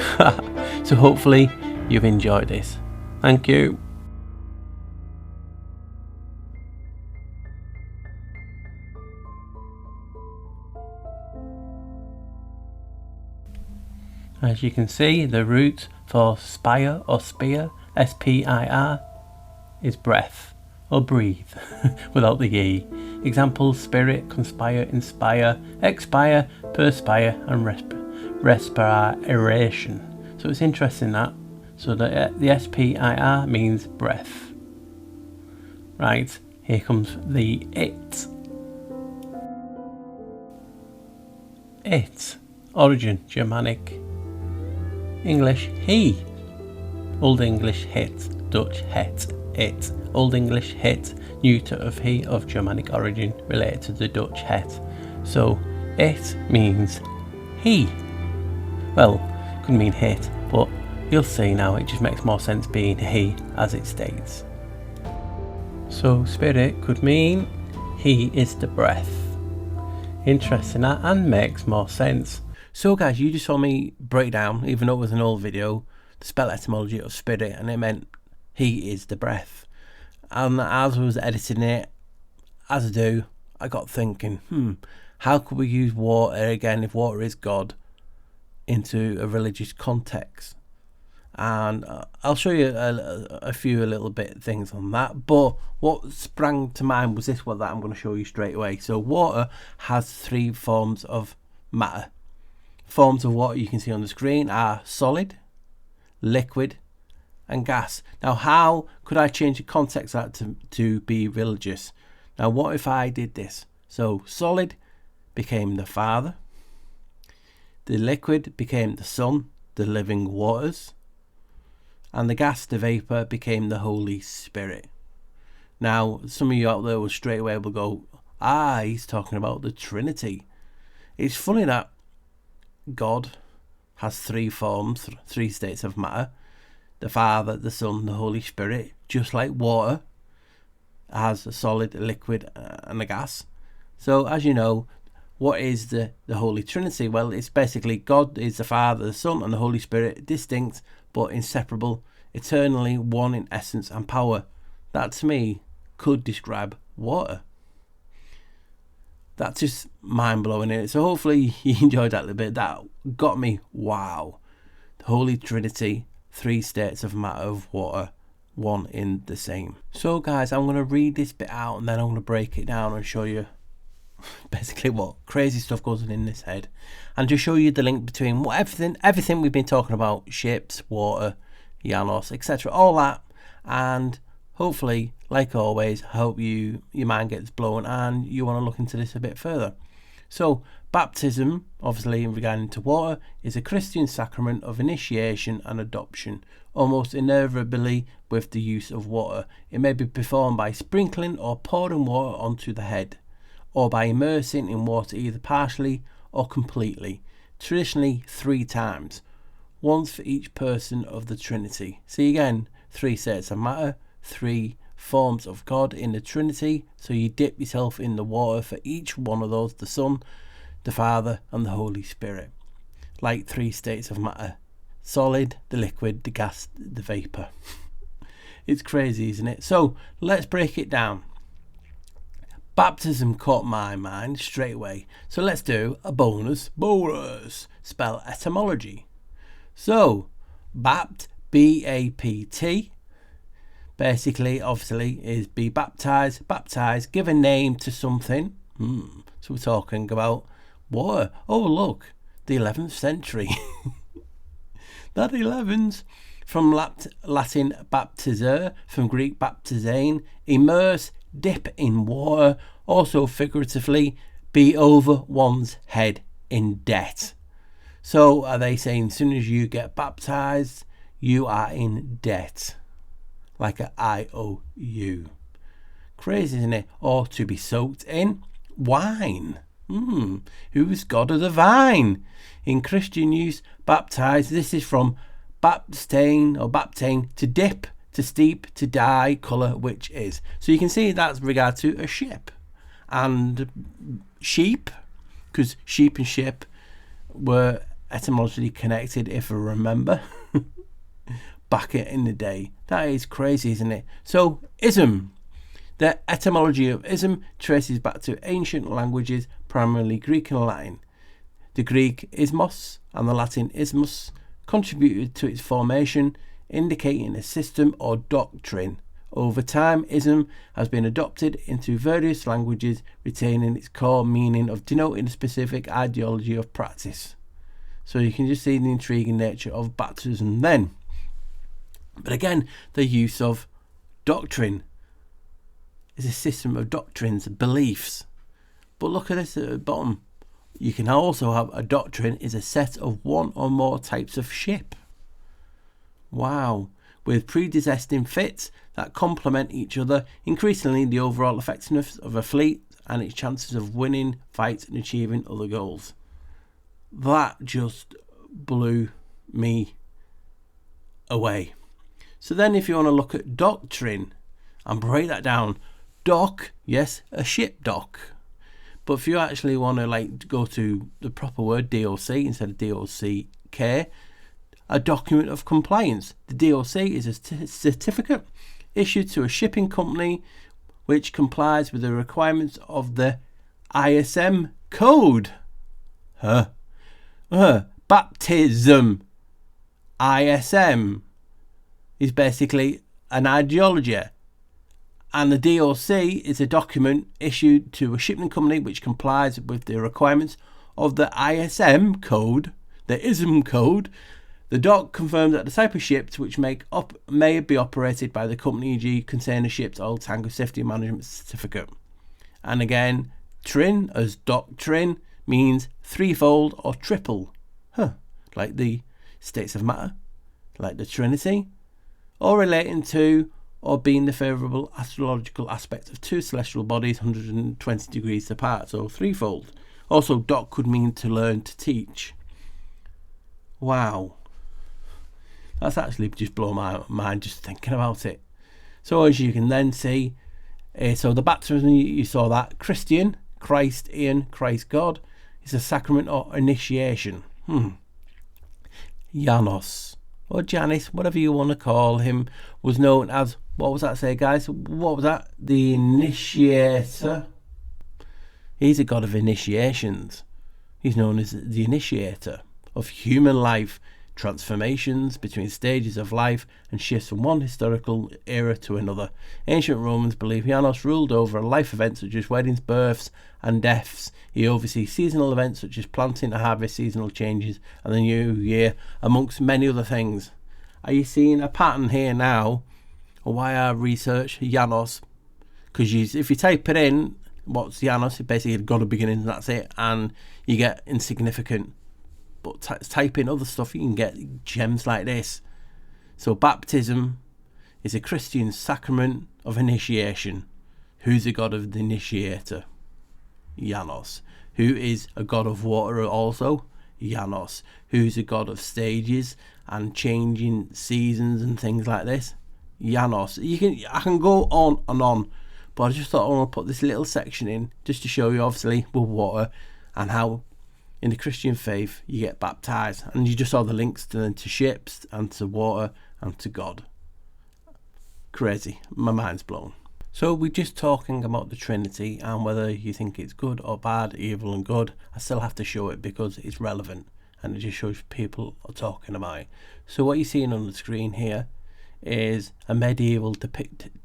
So hopefully you've enjoyed this. Thank you. As you can see, the root for spire or spear, S-P-I-R, is breath or breathe without the E. Examples: spirit, conspire, inspire, expire, perspire, and respiration. So it's interesting that. So the SPIR means breath. Right, here comes the it. It. Origin, Germanic. English, he. Old English, hit. Dutch, het. It. Old English, hit. Neuter of he, of Germanic origin, related to the Dutch het. So it means he. Well, could mean hit, but you'll see now it just makes more sense being he, as it states. So spirit could mean he is the breath. Interesting that, and makes more sense. So guys, you just saw me break down, even though it was an old video, the spell etymology of spirit, and it meant he is the breath. And as I was editing it, as I do, I got thinking, how could we use water again, if water is God, into a religious context? And I'll show you a few little bit things on that, but what sprang to mind was this one that I'm going to show you straight away. So water has 3 forms of matter. Forms of water you can see on the screen are solid, liquid, and gas. Now, how could I change the context of that to be religious? Now, what if I did this? So solid became the Father, the liquid became the Son, the living waters, and the gas, the vapor, became the Holy Spirit. Now, some of you out there will straight away will go, he's talking about the Trinity. It's funny that God has 3 forms, 3 states of matter: the Father, the Son, the Holy Spirit. Just like water has a solid, a liquid, and a gas. So, as you know, what is the Holy Trinity? Well, it's basically God is the Father, the Son, and the Holy Spirit, distinct but inseparable, eternally one in essence and power. That to me could describe water. That's just mind-blowing, isn't it? So hopefully you enjoyed that a little bit. That got me, wow. The Holy Trinity, 3 states of matter of water, one in the same. So guys, I'm going to read this bit out and then I'm going to break it down and show you basically what crazy stuff goes on in this head, and just show you the link between everything we've been talking about: ships, water, Janus, etc., all that. And hopefully, like always, I hope your mind gets blown and you want to look into this a bit further. So baptism, obviously in regarding to water, is a Christian sacrament of initiation and adoption, almost inevitably with the use of water. It may be performed by sprinkling or pouring water onto the head, or by immersing in water either partially or completely, traditionally 3 times, once for each person of the Trinity. See again, 3 states of matter, 3 forms of God in the Trinity. So you dip yourself in the water for each one of those: the Son, the Father, and the Holy Spirit. Like 3 states of matter: solid, the liquid, the gas, the vapor. It's crazy, isn't it? So let's break it down. Baptism caught my mind straight away, so let's do a bonus spell etymology. So bapt, B-A-P-T, basically obviously is be baptized, give a name to something. So we're talking about water. Oh look, the 11th century. That 11's from Latin baptizer, from Greek baptizein, immerse, dip in water, also figuratively be over one's head in debt. So are they saying as soon as you get baptized, you are in debt, like an IOU? Crazy, isn't it? Or to be soaked in wine. Who's God of the vine? In Christian use, baptized, this is from baptain or baptain, to dip, to steep, to dye, colour, which is. So you can see that's regard to a ship. And sheep, because sheep and ship were etymologically connected, if I remember, back in the day. That is crazy, isn't it? So ism. The etymology of ism traces back to ancient languages, primarily Greek and Latin. The Greek ismos and the Latin ismus contributed to its formation, indicating a system or doctrine Over time, ism has been adopted into various languages, retaining its core meaning of denoting a specific ideology of practice. So you can just see the intriguing nature of baptism then. But again, the use of doctrine is a system of doctrines, beliefs. But look at this at the bottom. You can also have a doctrine is a set of one or more types of ship. Wow. With predestined fits that complement each other, increasingly the overall effectiveness of a fleet and its chances of winning fights and achieving other goals. That just blew me away. So then if you want to look at doctrine and break that down, dock, yes, a ship dock. But if you actually want to go to the proper word, DOC, instead of DOCK, a document of compliance. The DOC is a certificate issued to a shipping company which complies with the requirements of the ISM code. Baptism. ISM is basically an ideology. And the DOC is a document issued to a shipping company which complies with the requirements of the ISM code, the ISM code. The doc confirms that the type of ships which may be operated by the company, e.g. container ships, oil tanker safety management certificate. And again, trin as doctrine means threefold or triple, like the states of matter, like the trinity, or relating to or being the favourable astrological aspect of two celestial bodies 120 degrees apart, so threefold. Also, doc could mean to learn, to teach. Wow. That's actually just blown my mind just thinking about it. So as you can then see, so the baptism, you saw that. Christian, Christ in, Christ God, is a sacrament or initiation. Janus, or Janus, whatever you want to call him, was known as, what was that say, guys? What was that? The initiator. He's a god of initiations. He's known as the initiator of human life, transformations between stages of life and shifts from one historical era to another. Ancient Romans believe Janus ruled over life events such as weddings, births and deaths. He oversees seasonal events such as planting, harvest, seasonal changes and the new year, amongst many other things. Are you seeing a pattern here now? Or why I research Janus? Because if you type it in, what's Janus, it basically got a beginning and that's it, and you get insignificant. But type in other stuff, you can get gems like this. So baptism is a Christian sacrament of initiation. Who's the god of the initiator? Janus. Who is a god of water also? Janus. Who's a god of stages and changing seasons and things like this? Janus. I can go on and on, but I just thought I want to put this little section in just to show you, obviously, with water and how in the Christian faith you get baptized, and you just saw the links to ships and to water and to God. Crazy. My mind's blown. So we're just talking about the Trinity and whether you think it's good or bad, evil and good. I still have to show it because it's relevant and it just shows people are talking about it. So what you're seeing on the screen here is a medieval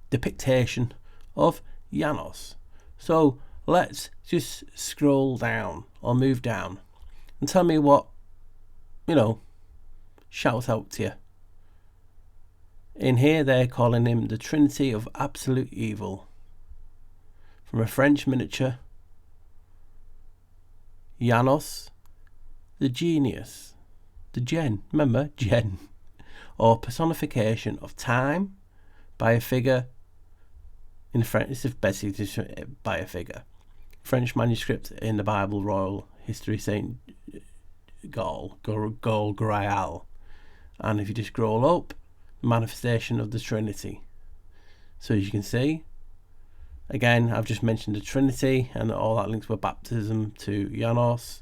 depiction of Janus. So let's just scroll down or move down and tell me what, shouts out to you. In here they're calling him the Trinity of Absolute Evil. From a French miniature, Janus, the genius, the gen, remember, gen, or personification of time by a figure in French. This is basically just by a figure. French manuscript in the Bible, Royal History, Saint Gaul, Graal. And if you just scroll up, manifestation of the Trinity. So as you can see, again, I've just mentioned the Trinity and all that links with baptism to Janus,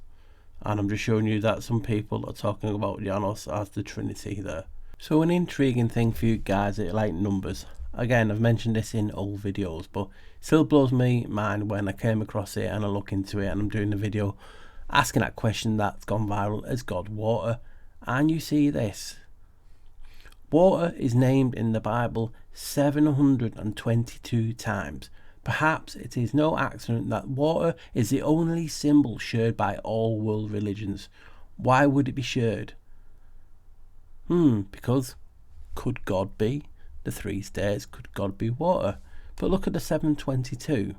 and I'm just showing you that some people are talking about Janus as the Trinity there. So an intriguing thing for you guys that like numbers. Again, I've mentioned this in old videos, but it still blows me mind when I came across it and I look into it and I'm doing the video asking that question that's gone viral, is God water? And you see this. Water is named in the Bible 722 times. Perhaps it is no accident that water is the only symbol shared by all world religions. Why would it be shared? Because could God be the three states? Could God be water? But look at the 722.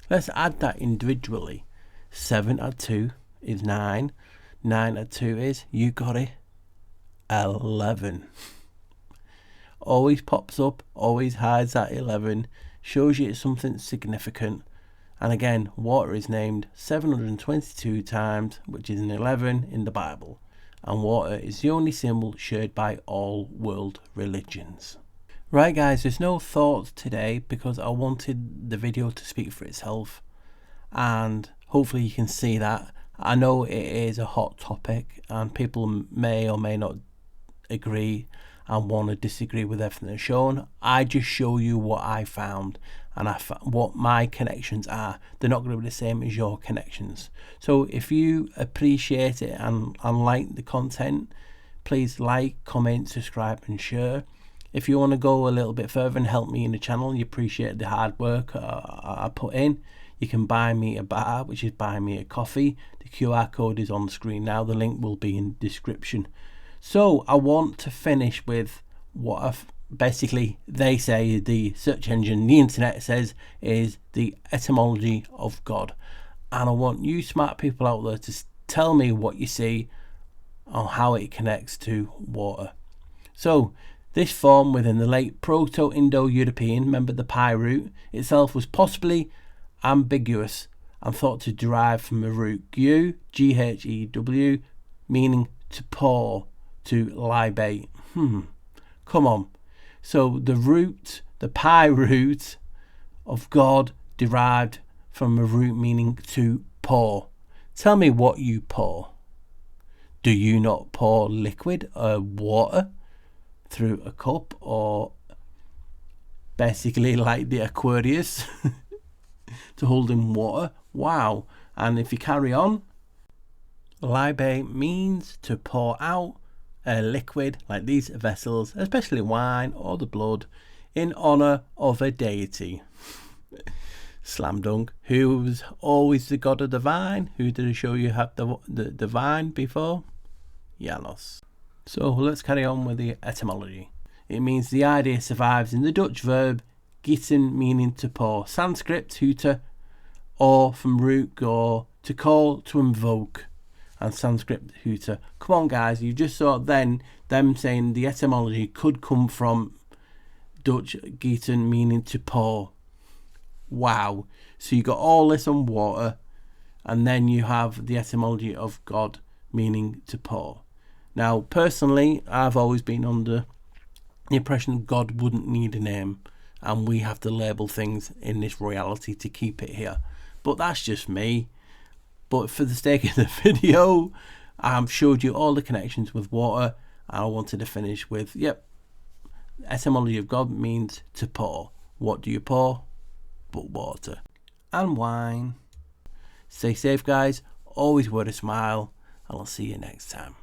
Let's add that individually. 7 add 2 is 9. 9 add 2 is, you got it, 11. Always pops up, always hides that 11. Shows you it's something significant. And again, water is named 722 times, which is an 11 in the Bible. And water is the only symbol shared by all world religions. Right guys, there's no thoughts today because I wanted the video to speak for itself. And hopefully you can see that. I know it is a hot topic and people may or may not agree and want to disagree with everything that's shown. I just show you what I found and what my connections are. They're not going to be the same as your connections. So if you appreciate it and like the content, please like, comment, subscribe and share. If you want to go a little bit further and help me in the channel, you appreciate the hard work I put in, you can buy me a bar, which is buy me a coffee. The QR code is on the screen now. The link will be in the description. So I want to finish with what basically they say the search engine, the internet says, is the etymology of God. And I want you smart people out there to tell me what you see on how it connects to water. So this form within the late Proto-Indo-European, remember the Pi root, itself was possibly ambiguous and thought to derive from the root Ghew, Ghew, meaning to pour, to libate. Come on. So the root, the Pi root of God derived from a root meaning to pour. Tell me what you pour. Do you not pour liquid or water through a cup, or basically like the Aquarius to hold in water? Wow. And if you carry on, libate means to pour out a liquid like these vessels, especially wine or the blood, in honor of a deity. Slam dunk. Who was always the god of the vine? Who did I show you had the vine before? Janus. So let's carry on with the etymology. It means the idea survives in the Dutch verb gieten, meaning to pour. Sanskrit huta, or from root gore, to call, to invoke. And Sanskrit huta. Come on guys, you just saw then them saying the etymology could come from Dutch gieten, meaning to pour. Wow. So you got all this on water, and then you have the etymology of God meaning to pour. Now personally, I've always been under the impression God wouldn't need a name, and we have to label things in this reality to keep it here. But that's just me. But for the sake of the video, I've showed you all the connections with water, and I wanted to finish with, etymology of God means to pour. What do you pour? But water. And wine. Stay safe guys, always wear a smile, and I'll see you next time.